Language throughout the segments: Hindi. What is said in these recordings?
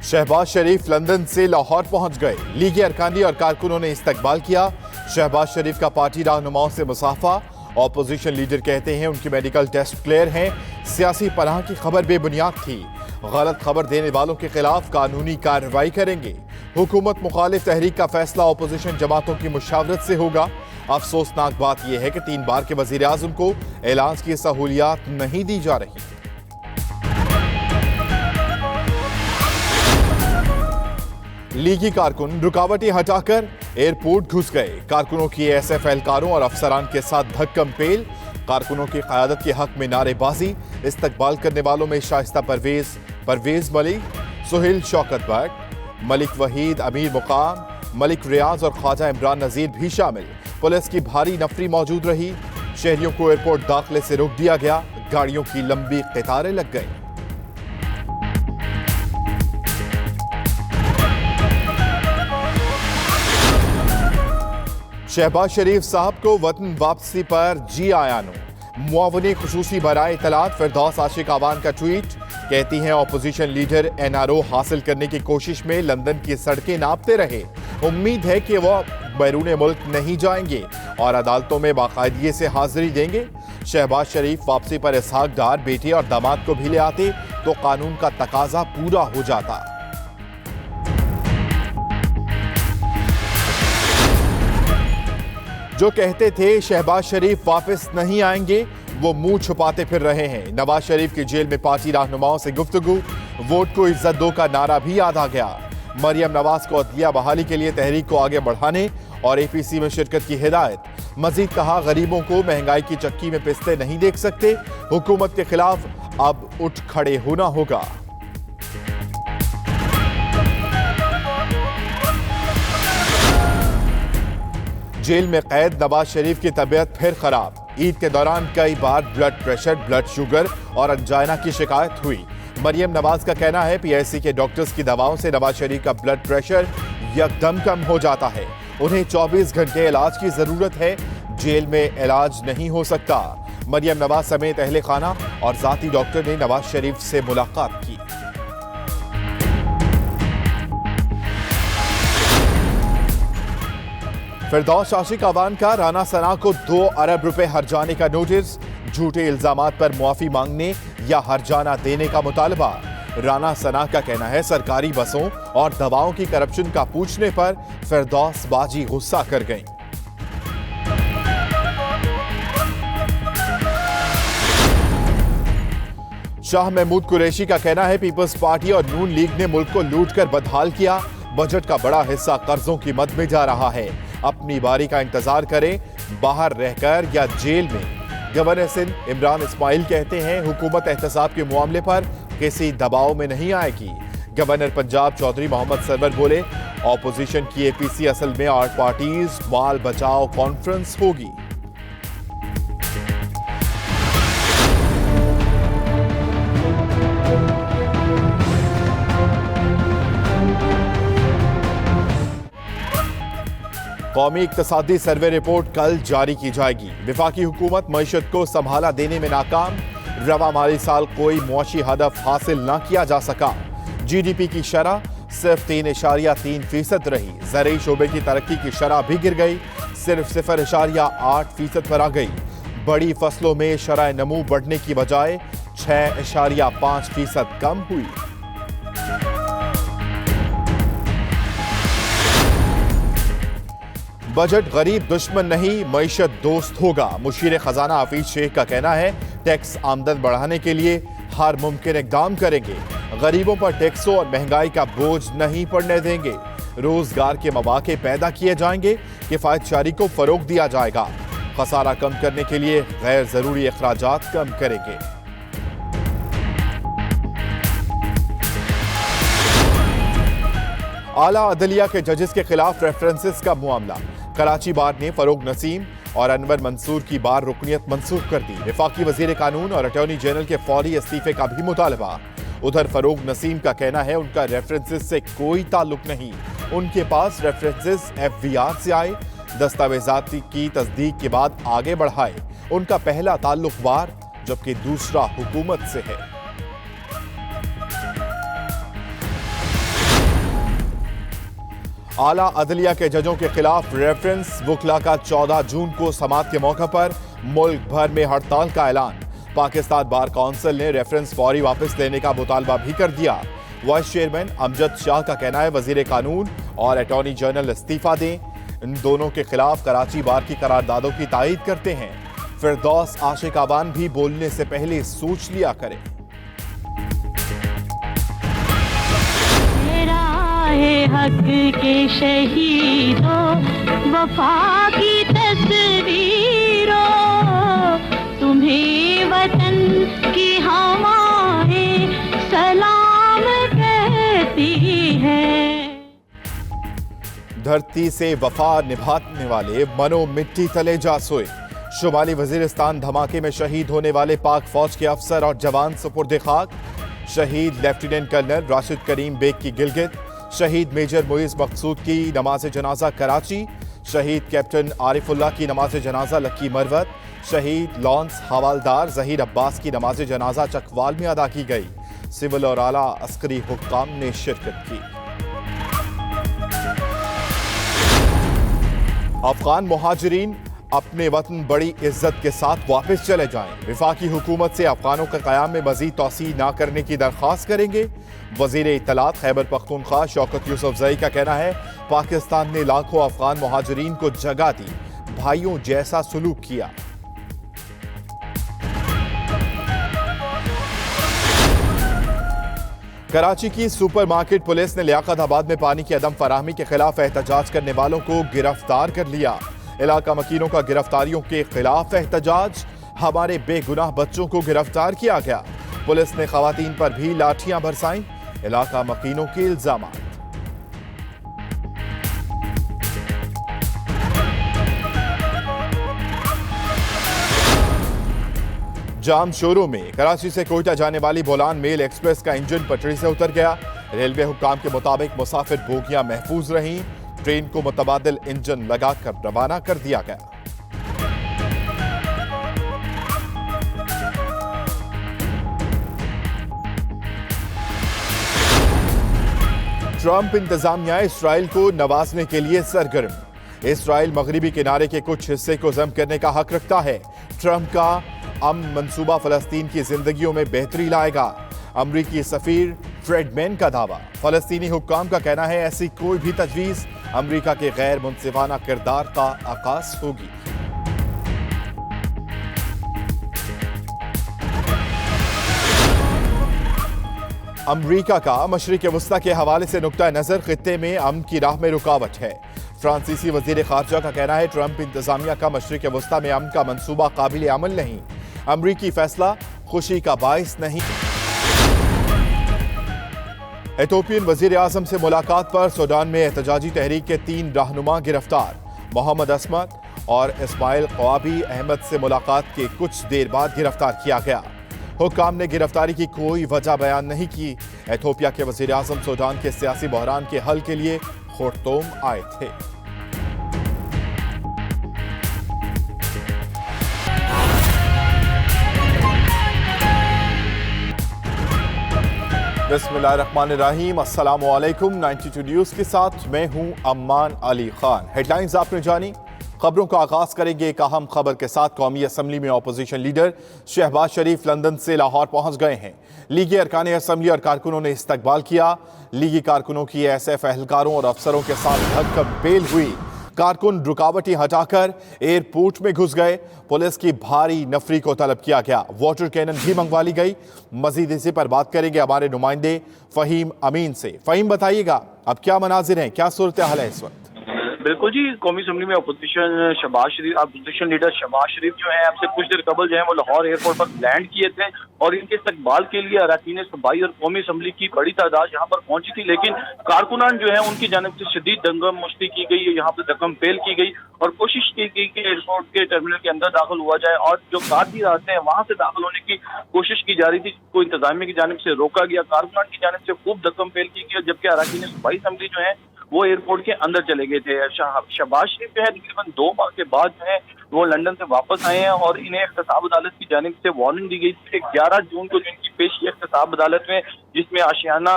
शहबाज शरीफ लंदन से लाहौर पहुंच गए। लीगी अरकानी और कारकुनों ने इस्तकबाल किया। शहबाज शरीफ का पार्टी रहनुमाओं से मुसाफा। ऑपोजिशन लीडर कहते हैं उनके मेडिकल टेस्ट क्लियर हैं। सियासी पनाह की खबर बेबुनियाद थी। गलत खबर देने वालों के खिलाफ कानूनी कार्रवाई करेंगे। हुकूमत मुखालिफ तहरीक का फैसला ऑपोजिशन जमातों की मुशावरत से होगा। अफसोसनाक बात यह है कि 3 बार के वजीर आजम को इलाज की सहूलियात नहीं दी जा रही। लीगी कारकुन रुकावटें हटाकर एयरपोर्ट घुस गए। कारकुनों की एएसएफ एहलकारों और अफसरान के साथ धक्कम पेल। कारकुनों की क़यादत के हक में नारेबाजी। इस्तकबाल करने वालों में शाइस्ता परवेज मलिक, सुहेल शौकत बट, मलिक वहीद, अमीर मुकाम, मलिक रियाज और ख्वाजा इमरान नजीर भी शामिल। पुलिस की भारी नफरी मौजूद रही। शहरियों को एयरपोर्ट दाखिले से रोक दिया गया। गाड़ियों की लंबी कतारें लग गई। शहबाज शरीफ साहब को वतन वापसी पर जी आयानो। मुआवनी खुसूसी बराए इतलात फिरदौस आशिक आवान का ट्वीट। कहती हैं ऑपोजिशन लीडर एनआरओ हासिल करने की कोशिश में लंदन की सड़कें नापते रहे। उम्मीद है कि वह बैरून मुल्क नहीं जाएंगे और अदालतों में बाकायदगी से हाजिरी देंगे। शहबाज शरीफ वापसी पर इसहाक डार, बेटे और दामाद को भी ले आते तो कानून का तकाजा पूरा हो जाता। जो कहते थे शहबाज शरीफ वापस नहीं आएंगे, वो मुंह छुपाते फिर रहे हैं। नवाज शरीफ की जेल में पार्टी रहनुमाओं से गुफ्तगू। वोट को इज्जत दो का नारा भी याद आ गया। मरियम नवाज को अदलिया बहाली के लिए तहरीक को आगे बढ़ाने और एपीसी में शिरकत की हिदायत। मजीद कहा, गरीबों को महंगाई की चक्की में पिसते नहीं देख सकते। हुकूमत के खिलाफ अब उठ खड़े होना होगा। जेल में कैद नवाज शरीफ की तबीयत फिर खराब। ईद के दौरान कई बार ब्लड प्रेशर, ब्लड शुगर और अंजाइना की शिकायत हुई। मरियम नवाज का कहना है पीआईसी के डॉक्टर्स की दवाओं से नवाज शरीफ का ब्लड प्रेशर यकदम कम हो जाता है। उन्हें 24 घंटे इलाज की जरूरत है। जेल में इलाज नहीं हो सकता। मरियम नवाज समेत अहले खाना और जाती डॉक्टर ने नवाज शरीफ से मुलाकात की। फिरदौस आशिक आवान का राना सना को 2 अरब रुपए हर्जाने का नोटिस। झूठे इल्जामात पर मुआफी मांगने या हर्जाना देने का मुतालबा। राना सना का कहना है सरकारी बसों और दवाओं की करप्शन का पूछने पर फिरदौस बाजी गुस्सा कर गईं। शाह महमूद कुरैशी का कहना है पीपल्स पार्टी और नून लीग ने मुल्क को लूटकर बदहाल किया। बजट का बड़ा हिस्सा कर्जों की मद में जा रहा है। अपनी बारी का इंतजार करें, बाहर रहकर या जेल में। गवर्नर सिंध इमरान इस्माइल कहते हैं हुकूमत एहतसाब के मामले पर किसी दबाव में नहीं आएगी। गवर्नर पंजाब चौधरी मोहम्मद सरवर बोले ऑपोजिशन की एपीसी असल में 8 पार्टीज माल बचाओ कॉन्फ्रेंस होगी। कौमी इक्तसादी सर्वे रिपोर्ट कल जारी की जाएगी। विफाकी हुकूमत मईशत को संभाला देने में नाकाम। रवा माली साल कोई मुआशी हदफ हासिल न किया जा सका। जीडीपी की शरह सिर्फ 3.3% रही। ज़रई शोबे की तरक्की की शरह भी गिर गई, सिर्फ 0.8% पर आ गई। बड़ी फसलों में शरह नमू बढ़ने की बजाय 6.5% कम हुई। बजट गरीब दुश्मन नहीं, मईशत दोस्त होगा। मुशीर खजाना हफीज शेख का कहना है टैक्स आमदन बढ़ाने के लिए हर मुमकिन इकदाम करेंगे। गरीबों पर टैक्सों और महंगाई का बोझ नहीं पड़ने देंगे। रोजगार के मौके पैदा किए जाएंगे। किफायतशारी को फरोग दिया जाएगा। खसारा कम करने के लिए गैर जरूरी अखराजात कम करेंगे। आला अदलिया के जजेस के खिलाफ रेफरेंसेस का मामला। कराची बार ने फरोग नसीम और अनवर मंसूर की बार रुकनियत मंसूख कर दी। वफाकी वजीर कानून और अटॉर्नी जनरल के फौरी इस्तीफे का भी मुतालबा। उधर फरोग नसीम का कहना है उनका रेफरेंसेस से कोई ताल्लुक नहीं। उनके पास रेफरेंसेस एफवीआर से आए, दस्तावेजात की तस्दीक के बाद आगे बढ़ाए। उनका पहला ताल्लुक बार जबकि दूसरा हुकूमत से है। आला अदलिया के जजों के खिलाफ रेफरेंस वकला का 14 जून को समात के मौके पर मुल्क भर में हड़ताल का ऐलान। पाकिस्तान बार काउंसिल ने रेफरेंस फौरी वापस लेने का मुतालबा भी कर दिया। वाइस चेयरमैन अमजद शाह का कहना है वजीर कानून और अटॉर्नी जनरल इस्तीफा दें। इन दोनों के खिलाफ कराची बार की करारदादों की तायीद करते हैं। फिरदौस आशिक आवान भी बोलने से पहले सोच लिया करें। हक के शहीदों वफा की तस्वीरों, तुम्हें वतन की हवाएं सलाम कहती है। धरती से वफा निभाने वाले मनो मिट्टी तले जा सोए। शुमाली वजीरिस्तान धमाके में शहीद होने वाले पाक फौज के अफसर और जवान सुपुर्द खाक। शहीद लेफ्टिनेंट कर्नल राशिद करीम बेग की गिलगित, शहीद मेजर मुइज मकसूद की नमाज जनाजा कराची, शहीद कैप्टन आरिफुल्लाह की नमाज जनाजा लक्की मरवत, शहीद लॉन्स हवालदार जहीर अब्बास की नमाज जनाजा चकवाल में अदा की गई। सिविल और आला अस्करी हुक्काम ने शिरकत की। अफगान मुहाजिरीन अपने वतन बड़ी इज्जत के साथ वापस चले जाएं। विफाकी हुकूमत से अफगानों के क़याम में मजीद तोसी न करने की दरख्वास्त करेंगे। वजीर इत्तलात खैबर पख्तूनख्वा शौकत यूसुफजई का कहना है पाकिस्तान ने लाखों अफगान मुहाजिरीन को जगह दी, भाइयों जैसा सलूक किया। कराची की सुपरमार्केट पुलिस ने लियाकताबाद में पानी की अदम फराहमी के खिलाफ एहतजाज करने वालों को गिरफ्तार कर लिया। इलाका मकीनों का गिरफ्तारियों के खिलाफ एहतजाज, हमारे बेगुनाह बच्चों को गिरफ्तार किया गया। पुलिस ने खवातीन पर भी लाठियां बरसाईं। इलाका मकीनों के इल्जाम। जाम शोरों में कराची से कोयटा जाने वाली बोलान मेल एक्सप्रेस का इंजन पटरी से उतर गया। रेलवे हुक्काम के मुताबिक मुसाफिर बोगियां महफूज रहीं। ट्रेन को मुतबादिल इंजन लगाकर रवाना कर दिया गया। ट्रंप इंतजामिया इसराइल को नवाजने के लिए सरगर्म। इसराइल मगरिबी किनारे के कुछ हिस्से को जब्त करने का हक रखता है। ट्रंप का अमन मंसूबा फलस्तीन की जिंदगियों में बेहतरी लाएगा। अमरीकी सफीर फ्रेडमैन का दावा। फलस्तीनी हुक्काम का कहना है ऐसी कोई भी तजवीज अमरीका के गैर मुनसिफाना किरदार का आगाज होगी। अमरीका का मशरिक वस्ता के हवाले से नुक्ता नजर खित्ते में अमन की राह में रुकावट है। फ्रांसीसी वजीर खारजा का कहना है ट्रंप इंतजामिया का मशरिक वस्ता में अमन का मंसूबा काबिल अमल नहीं। अमरीकी फैसला खुशी का बाइस नहीं। इथोपियन वजीर आजम से मुलाकात पर सूडान में एहतजाजी तहरीक के 3 रहनुमा गिरफ्तार। मोहम्मद असमत और इस्माइल ख्वाबी अहमद से मुलाकात के कुछ देर बाद गिरफ्तार किया गया। हुक्काम ने गिरफ्तारी की कोई वजह बयान नहीं की। इथोपिया के वजीर आजम सूडान के सियासी बहरान के हल के लिए खुर्तूम आए थे। बिस्मिल्लाहिर्रहमानिर्रहीम, अस्सलाम वालेकुम। 92 न्यूज़ के साथ मैं हूं अम्मान अली खान। हेडलाइंस आपने जानी, खबरों का आगाज करेंगे एक अहम खबर के साथ। कौमी असम्बली में अपोजिशन लीडर शहबाज शरीफ लंदन से लाहौर पहुंच गए हैं। लीगी अरकान असम्बली और कारकुनों ने इस्तकबाल किया। लीगी कारकुनों की एसएफ एहलकारों और अफसरों के साथ धक्कम पेल हुई। कारकुन रुकावटें हटाकर एयरपोर्ट में घुस गए। पुलिस की भारी नफरी को तलब किया गया। वाटर कैनन भी मंगवा ली गई। मजीद इसी पर बात करेंगे हमारे नुमाइंदे फहीम अमीन से। फहीम बताइएगा अब क्या मनाजिर हैं, क्या सूरत हाल है इस वक्त? बिल्कुल जी, कौमी असम्बली में अपोजिशन लीडर शहबाज शरीफ जो है आपसे कुछ देर कबल जो है वो लाहौर एयरपोर्ट पर लैंड किए थे और इनके इस्तकबाल के लिए अरकान सूबाई और कौमी असम्बली की बड़ी तादाद यहाँ पर पहुंची थी। लेकिन कारकुनान जो है उनकी जानिब से शदीद दंगम मुश्ती की गई, यहाँ पर दकम पेल की गई और कोशिश की गई कि एयरपोर्ट के टर्मिनल के अंदर दाखिल हुआ जाए और जो कारदी रास्ते हैं वहां से दाखिल होने की कोशिश की जा रही थी, को इंतजामिया की जानिब से रोका गया। कारकुनान की जानिब से खूब दकम पेल की गई, जबकि अरकान सूबाई असम्बली जो है वो एयरपोर्ट के अंदर चले गए थे। शहबाज शरीफ जो है तकरीबन 2 माह के बाद जो है वो लंदन से वापस आए हैं और इन्हें एहतसाब अदालत की जानिब से वार्निंग दी गई थी। 11 जून को जो इनकी पेश किया एहतसाब अदालत में, जिसमें आशियाना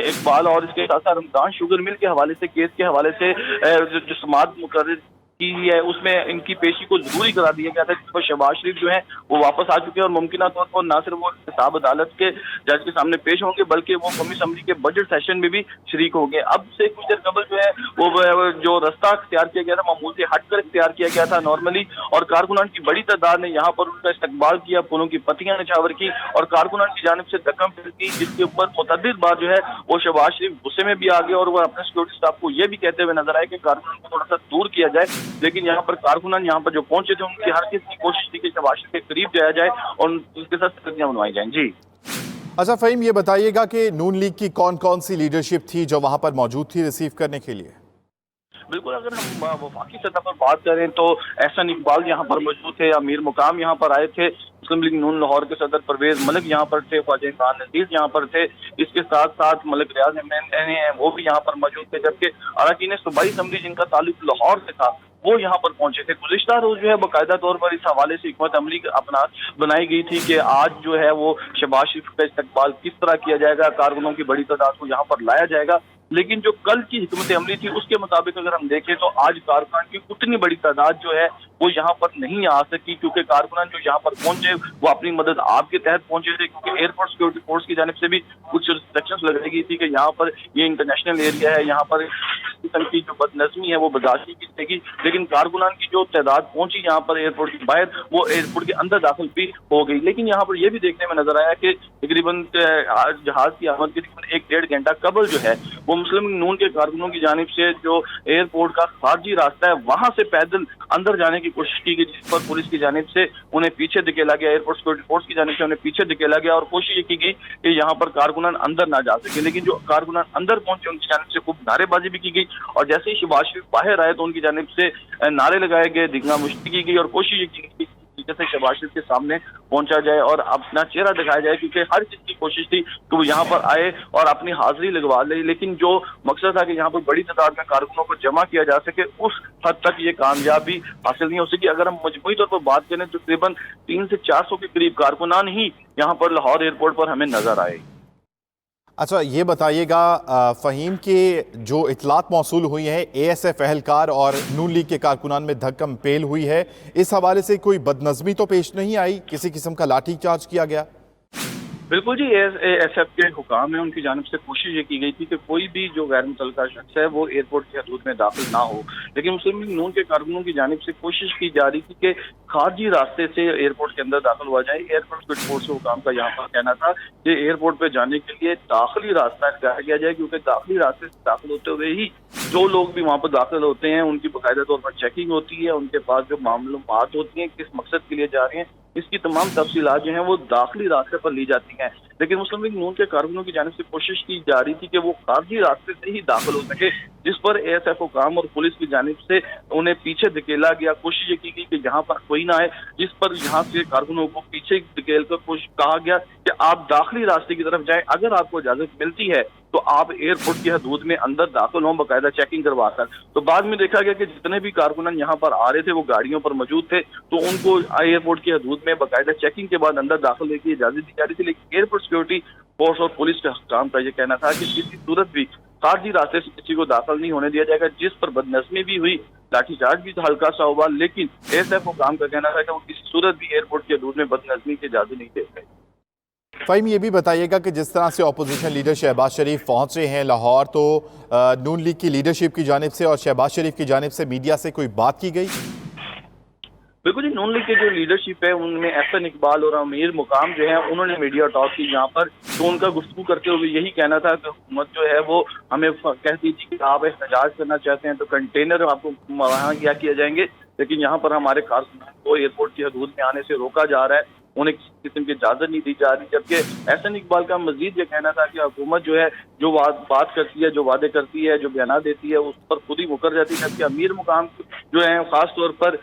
इकबाल और इसके साथ साथ रमजान शुगर मिल के हवाले से केस के हवाले से जो समाअत मुकर्रर की है उसमें इनकी पेशी को जरूरी करार दिया गया था, जिस पर शहबाज शरीफ जो है वो वापस आ चुके हैं और मुमकिन तौर पर न सिर्फ वो एहतसाब अदालत के जज के सामने पेश होंगे बल्कि वो कौमी असम्बली के बजट सेशन में भी शरीक होंगे। अब से कुछ देर कबल जो है वो जो रास्ता इख्तियार किया गया था मामूल से हटकर इख्तियार किया गया था नॉर्मली, और कारकुनान की बड़ी तादाद ने यहाँ पर उनका इस्तकबाल किया, फूलों की पत्तियां निछावर की और कारकुनान की जानिब से धक्कम फिर की, जिसके ऊपर मुतअद्दिद बार जो है वो शहबाज शरीफ गुस्से में भी आ गए और वो अपने सिक्योरिटी स्टाफ को ये भी कहते हुए नजर आए कि कारकुनान को थोड़ा सा दूर किया जाए। लेकिन यहाँ पर कारकुनान यहाँ पर जो पहुंचे थे उनकी हर किसी की कोशिश थी कि शहबाज शरीफ के करीब जाया जाए और उसके साथ तस्वीरें बनवाई जाएं। जी अच्छा फ़हीम, ये बताइएगा कि नून लीग की कौन कौन सी लीडरशिप थी जो वहां पर मौजूद थी रिसीव करने के लिए? बिल्कुल, अगर हम वफाकी सतह पर बात करें तो एहसन इकबाल यहाँ पर मौजूद थे, अमीर मुकाम यहाँ पर आए थे, मुस्लिम लीग नून लाहौर के सदर परवेज मलिक यहाँ पर थे, ख्वाजा इमरान नजीर यहाँ पर थे, इसके साथ साथ मलिक रियाज हैं वो भी यहाँ पर मौजूद थे, जबकि अरकान सूबाई असम्बली जिनका ताल्लुक लाहौर से था वो यहाँ पर पहुंचे थे। गुज़िश्ता रोज जो है बाकायदा तौर पर इस हवाले से हिकमत अमली अपना बनाई गई थी कि आज जो है वो शहबाज शरीफ का इस्तकबाल किस तरह किया जाएगा, कारकुनों की बड़ी तादाद को यहाँ पर लाया जाएगा। लेकिन जो कल की हिकमत अमली थी उसके मुताबिक अगर हम देखें तो आज कारकुनान की उतनी बड़ी तादाद जो है वो यहाँ पर नहीं आ सकी, क्योंकि कारकुनान जो यहाँ पर पहुंचे वो अपनी मदद आपके तहत पहुंचे थे, क्योंकि एयरपोर्ट सिक्योरिटी फोर्स की जानिब से भी कुछ रिस्ट्रिक्शंस लगाई गई थी कि यहाँ पर ये इंटरनेशनल एरिया है, यहाँ पर किस्म की जो बदनज़मी है वो बर्दाश्त नहीं की जाएगी। लेकिन कारकुनान की जो तादाद पहुंची यहाँ पर एयरपोर्ट के बाहर, वो एयरपोर्ट के अंदर दाखिल भी हो गई। लेकिन यहाँ पर यह भी देखने में नजर आया कि तकरीबन जहाज की आमद के तकरीबन 1-1.5 घंटा कबल जो है वो मुस्लिम नून के कारकुनों की जानिब से जो एयरपोर्ट का खारजी रास्ता है वहां से पैदल अंदर जाने की कोशिश की गई, जिस पर पुलिस की जानिब से उन्हें पीछे धकेला गया, एयरपोर्ट सिक्योरिटी फोर्स की जानिब से उन्हें पीछे धकेला गया और कोशिश ये की गई कि यहाँ पर कारकुनान अंदर ना जा सके। लेकिन जो कारकुनान अंदर पहुंचे उनकी जानिब से खूब नारेबाजी भी की गई और जैसे ही शहबाज शरीफ बाहर आए तो उनकी जानिब से नारे लगाए गए, दिखना मुश्किल की गई और कोशिश ये की गई से शहबाज शरीफ के सामने पहुंचा जाए और अपना चेहरा दिखाया जाए, क्योंकि हर चीज की कोशिश थी कि वो यहाँ पर आए और अपनी हाजिरी लगवा ले। लेकिन जो मकसद था कि यहाँ पर बड़ी तादाद में कारकुनों को जमा किया जा सके, उस हद तक ये कामयाबी हासिल नहीं हो सकी। अगर हम मजमूई तौर पर बात करें तो तकरीबन 300 से 400 के करीब कारकुनान ही यहाँ पर लाहौर एयरपोर्ट पर हमें नजर आए। अच्छा, ये बताइएगा फ़हीम कि जो इतलात मौसूल हुई हैं ASF एहलकार और नून लीग के कारकुनान में धक्कम पेल हुई है, इस हवाले से कोई बदनज़मी तो पेश नहीं आई, किसी किस्म का लाठी चार्ज किया गया? बिल्कुल जी, ASF के हुकाम है उनकी जानिब से कोशिश ये की गई थी कि कोई भी जो गैर मुतल्लिका शख्स है वो एयरपोर्ट की हदूद में दाखिल ना हो। लेकिन मुस्लिम लीग नून के कारकुनों की जानिब से कोशिश की जा रही थी कि खारजी रास्ते से एयरपोर्ट के अंदर दाखिल हुआ जाए। एयरपोर्ट सिक्योरिटी फोर्स के हुकाम का यहाँ पर कहना था कि एयरपोर्ट पे जाने के लिए दाखिली रास्ता इख्तियार किया जाए, क्योंकि दाखिली रास्ते से दाखिल होते हुए ही जो लोग भी वहाँ पर दाखिल होते हैं उनकी बाकायदा तौर पर चेकिंग होती है, उनके पास जो मामूलात होती हैं किस मकसद के लिए जा रहे हैं इसकी तमाम तफसीलात जो हैं वो दाखिली रास्ते पर ली जाती हैं। लेकिन मुस्लिम लीग नून के कारकुनों की जानिब से कोशिश की जा रही थी कि वो खारजी रास्ते से ही दाखिल हो सके, जिस पर ASF हुकाम और पुलिस की जानिब से उन्हें पीछे धकेला गया। कोशिश ये की गई कि यहाँ पर कोई ना आए, जिस पर यहाँ से कारकुनों को पीछे धकेल कर कहा गया कि आप दाखिली रास्ते की तरफ जाएं, अगर आपको इजाजत मिलती है तो आप एयरपोर्ट की हदूद में अंदर दाखिल हों बाकायदा चेकिंग करवाकर। तो बाद में देखा गया कि जितने भी कारकुनान यहाँ पर आ रहे थे वो गाड़ियों पर मौजूद थे, तो उनको एयरपोर्ट की हदूद में बाकायदा चेकिंग के बाद अंदर दाखिल होने की इजाजत दी जा रही थी। लेकिन एयरपोर्ट सिक्योरिटी फोर्स और पुलिस के हुकाम का ये कहना था कि किसी सूरत भी खारजी रास्ते से किसी को दाखिल नहीं होने दिया जाएगा, जिस पर बदनज़मी भी हुई, लाठीचार्ज भी हल्का सा हुआ। लेकिन ASF हुकाम का कहना था कि वो किसी सूरत भी एयरपोर्ट की हदूद में बदनज़मी की इजाजत नहीं देते। फ़हीम, ये भी बताइएगा कि जिस तरह से अपोजिशन लीडर शहबाज शरीफ पहुंचे हैं लाहौर, तो नून लीग की लीडरशिप की जानिब से और शहबाज शरीफ की जानिब से मीडिया से कोई बात की गई? बिल्कुल जी, नून लीग की जो लीडरशिप है उनमें एहसन इकबाल और अमीर मुकाम जो है उन्होंने मीडिया टॉक की यहाँ पर, तो उनका गुफ्तगू करते हुए यही कहना था कि हुकूमत जो है वो हमें कहती थी कि आप एहतजाज करना चाहते हैं तो कंटेनर आपको वहाँ क्या किया जाएंगे, लेकिन यहाँ पर हमारे कारकुनान को एयरपोर्ट की हदूद में आने से रोका जा रहा है, उन्हें किसी किस्म की इजाजत नहीं दी जा रही। जबकि एहसन इकबाल का मजीद ये कहना था कि हुकूमत जो है जो बात करती है, जो वादे करती है, जो बयान देती है उस पर खुद ही मुकर जाती है। जबकि अमीर मुकाम जो है खास तौर पर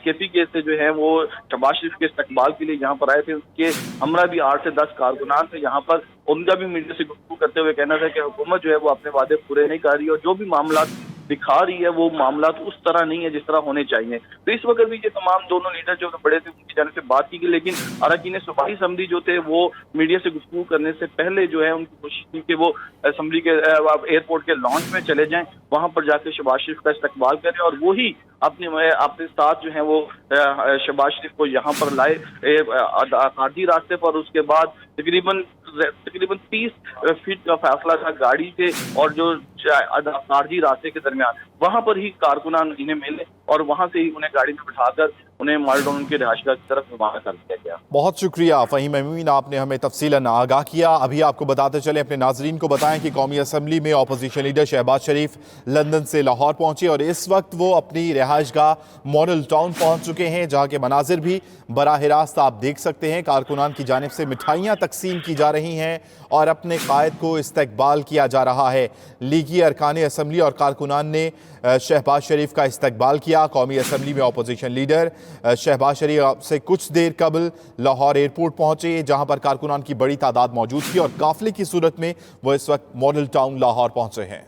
KPK से जो है वो शहबाज शरीफ के इस्तकबाल के लिए यहाँ पर आए थे, उनके हमरा भी 8 से 10 कारकुनान थे यहाँ पर। उनका भी मीडिया से गुफ्तगू करते हुए कहना था कि हुकूमत जो है वो अपने वादे पूरे नहीं कर रही और जो भी मामला दिखा रही है वो मामला उस तरह नहीं है जिस तरह होने चाहिए। तो इस वक्त भी ये तमाम दोनों लीडर जो बड़े थे उनकी जानिब से बात की गई, लेकिन अरकान सूबाई असम्बली जो थे वो मीडिया से गुफ्तगू करने से पहले जो है उनकी कोशिश की कि वो असम्बली के एयरपोर्ट के लॉन्च में चले जाएं, वहां पर जाकर शहबाज शरीफ का इस्तकबाल करें और वही अपने साथ जो है वो शहबाज शरीफ को यहाँ पर लाए आर्जी रास्ते पर। उसके बाद तकरीबन 30 फीट का फासला था गाड़ी से और जो आर्जी रास्ते के दरमियान, वहां पर ही कारकुनान इन्हें मिले और वहां से ही उन्हें गाड़ी में बिठाकर उन्हें मालडोन उनके रिहायशगाह की तरफ रवाना कर दिया गया। बहुत शुक्रिया फ़हीम अमीन, आपने हमें तफसीलन आगाह किया। अभी आपको बताते चले, अपने नाजरीन को बताएं कि कौमी असम्बली में अपोजिशन लीडर शहबाज शरीफ लंदन से लाहौर पहुंचे और इस वक्त वो अपनी रिहायशगाह मॉडल टाउन पहुंच चुके हैं, जहां के मनाजिर भी बराह रास्त आप देख सकते हैं। कारकुनान की जानिब से मिठाइयाँ तकसीम की जा रही हैं और अपने कायद को इस्तकबाल किया जा रहा है। लीगी अरकान असम्बली और कारकुनान ने शहबाज शरीफ का इस्तकबाल किया। कौमी असम्बली में अपोजिशन लीडर शहबाज शरीफ से कुछ देर कबल लाहौर एयरपोर्ट पहुंचे, जहां पर कारकुनान की बड़ी तादाद मौजूद थी और काफिले की सूरत में वो इस वक्त मॉडल टाउन लाहौर पहुंचे हैं।